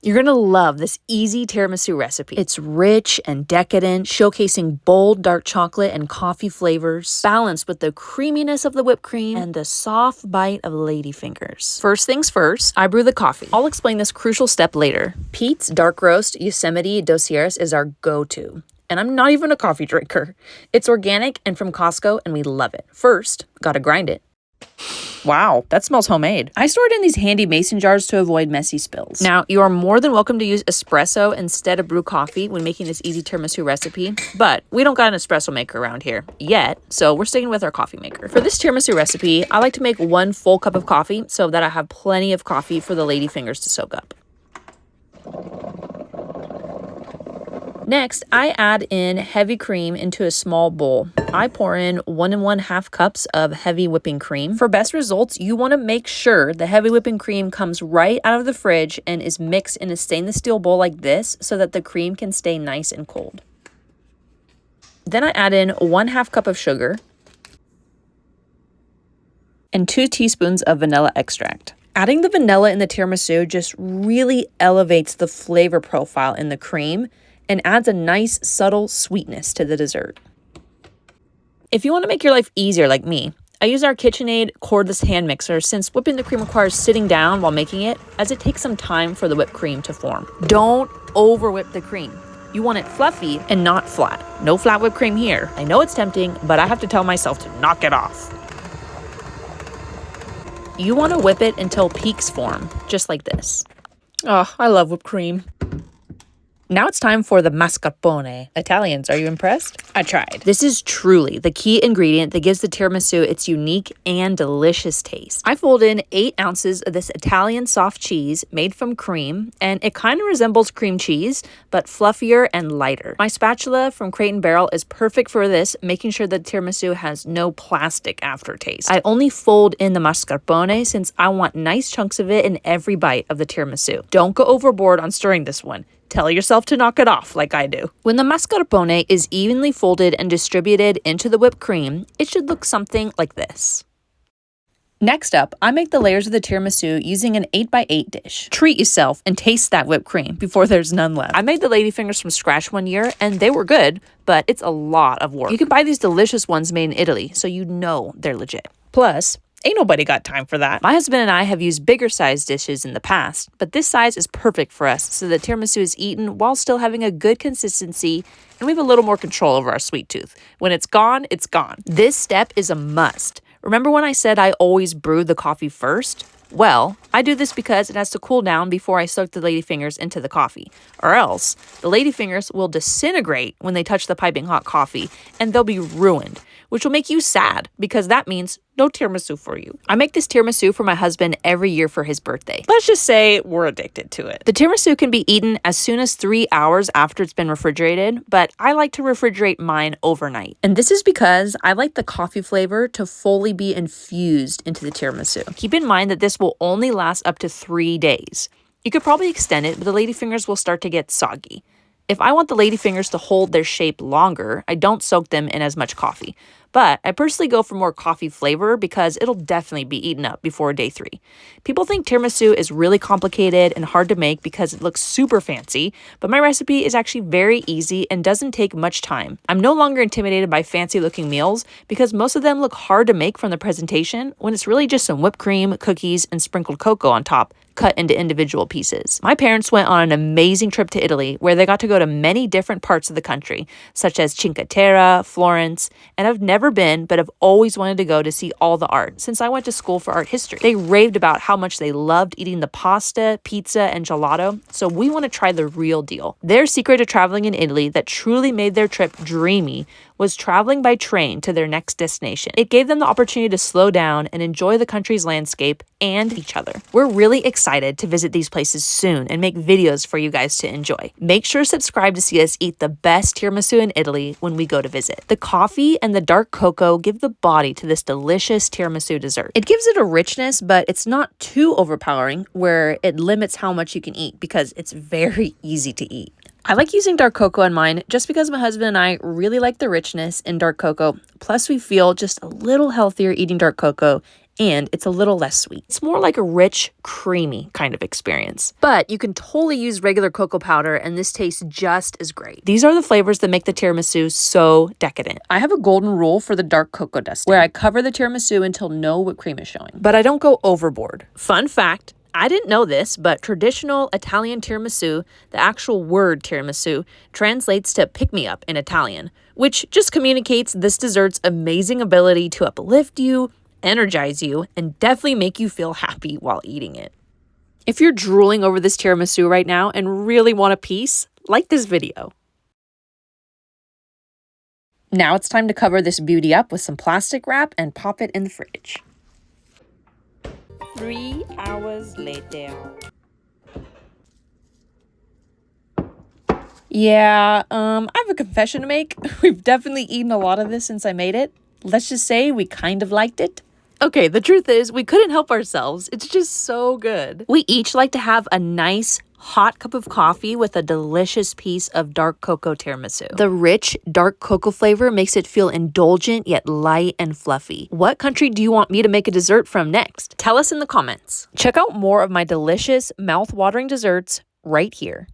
You're gonna love this easy tiramisu recipe. It's rich and decadent, showcasing bold dark chocolate and coffee flavors, balanced with the creaminess of the whipped cream and the soft bite of ladyfingers. First things first, I brew the coffee. I'll explain this crucial step later. Pete's Dark Roast Yosemite Doceres is our go-to. And I'm not even a coffee drinker. It's organic and from Costco, and we love it. First, gotta grind it. Wow, that smells homemade. I store it in these handy mason jars to avoid messy spills. Now, you are more than welcome to use espresso instead of brew coffee when making this easy tiramisu recipe, but we don't got an espresso maker around here yet, so we're sticking with our coffee maker. For this tiramisu recipe, I like to make 1 full cup of coffee so that I have plenty of coffee for the ladyfingers to soak up. Next, I add in heavy cream into a small bowl. I pour in 1 1/2 cups of heavy whipping cream. For best results, you want to make sure the heavy whipping cream comes right out of the fridge and is mixed in a stainless steel bowl like this so that the cream can stay nice and cold. Then I add in 1/2 cup of sugar and 2 teaspoons of vanilla extract. Adding the vanilla in the tiramisu just really elevates the flavor profile in the cream and adds a nice, subtle sweetness to the dessert. If you want to make your life easier like me, I use our KitchenAid cordless hand mixer since whipping the cream requires sitting down while making it, as it takes some time for the whipped cream to form. Don't over whip the cream. You want it fluffy and not flat. No flat whipped cream here. I know it's tempting, but I have to tell myself to knock it off. You want to whip it until peaks form, just like this. Oh, I love whipped cream. Now it's time for the mascarpone. Italians, are you impressed? I tried. This is truly the key ingredient that gives the tiramisu its unique and delicious taste. I fold in 8 ounces of this Italian soft cheese made from cream, and it kind of resembles cream cheese, but fluffier and lighter. My spatula from Crate & Barrel is perfect for this, making sure that tiramisu has no plastic aftertaste. I only fold in the mascarpone since I want nice chunks of it in every bite of the tiramisu. Don't go overboard on stirring this one. Tell yourself to knock it off like I do. When the mascarpone is evenly folded and distributed into the whipped cream, it should look something like this. Next up, I make the layers of the tiramisu using an 8x8 dish. Treat yourself and taste that whipped cream before there's none left. I made the ladyfingers from scratch one year and they were good, but it's a lot of work. You can buy these delicious ones made in Italy, so you know they're legit. Plus, ain't nobody got time for that. My husband and I have used bigger size dishes in the past, but this size is perfect for us so the tiramisu is eaten while still having a good consistency and we have a little more control over our sweet tooth. When it's gone, it's gone. This step is a must. Remember when I said I always brew the coffee first? Well, I do this because it has to cool down before I soak the ladyfingers into the coffee, or else the ladyfingers will disintegrate when they touch the piping hot coffee and they'll be ruined, which will make you sad because that means no tiramisu for you. I make this tiramisu for my husband every year for his birthday. Let's just say we're addicted to it. The tiramisu can be eaten as soon as 3 hours after it's been refrigerated, but I like to refrigerate mine overnight. And this is because I like the coffee flavor to fully be infused into the tiramisu. Keep in mind that this will only last up to 3 days. You could probably extend it, but the ladyfingers will start to get soggy. If I want the ladyfingers to hold their shape longer, I don't soak them in as much coffee. But I personally go for more coffee flavor because it'll definitely be eaten up before day 3. People think tiramisu is really complicated and hard to make because it looks super fancy, but my recipe is actually very easy and doesn't take much time. I'm no longer intimidated by fancy looking meals because most of them look hard to make from the presentation when it's really just some whipped cream, cookies, and sprinkled cocoa on top, cut into individual pieces. My parents went on an amazing trip to Italy where they got to go to many different parts of the country, such as Cinque Terre, Florence, and I've never been, but have always wanted to go to see all the art since I went to school for art history. They raved about how much they loved eating the pasta, pizza, and gelato, so we want to try the real deal. Their secret to traveling in Italy that truly made their trip dreamy was traveling by train to their next destination. It gave them the opportunity to slow down and enjoy the country's landscape and each other. We're really excited to visit these places soon and make videos for you guys to enjoy. Make sure to subscribe to see us eat the best tiramisu in Italy when we go to visit. The coffee and the dark cocoa give the body to this delicious tiramisu dessert. It gives it a richness, but it's not too overpowering where it limits how much you can eat because it's very easy to eat. I like using dark cocoa in mine just because my husband and I really like the richness in dark cocoa. Plus, we feel just a little healthier eating dark cocoa and it's a little less sweet. It's more like a rich, creamy kind of experience. But you can totally use regular cocoa powder, and this tastes just as great. These are the flavors that make the tiramisu so decadent. I have a golden rule for the dark cocoa dusting, where I cover the tiramisu until no whipped cream is showing. But I don't go overboard. Fun fact, I didn't know this, but traditional Italian tiramisu, the actual word tiramisu, translates to pick-me-up in Italian, which just communicates this dessert's amazing ability to uplift you, energize you, and definitely make you feel happy while eating it. If you're drooling over this tiramisu right now and really want a piece, like this video. Now it's time to cover this beauty up with some plastic wrap and pop it in the fridge. 3 hours later. Yeah, I have a confession to make. We've definitely eaten a lot of this since I made it. Let's just say we kind of liked it. Okay, the truth is we couldn't help ourselves. It's just so good. We each like to have a nice hot cup of coffee with a delicious piece of dark cocoa tiramisu. The rich, dark cocoa flavor makes it feel indulgent yet light and fluffy. What country do you want me to make a dessert from next? Tell us in the comments. Check out more of my delicious, mouth-watering desserts right here.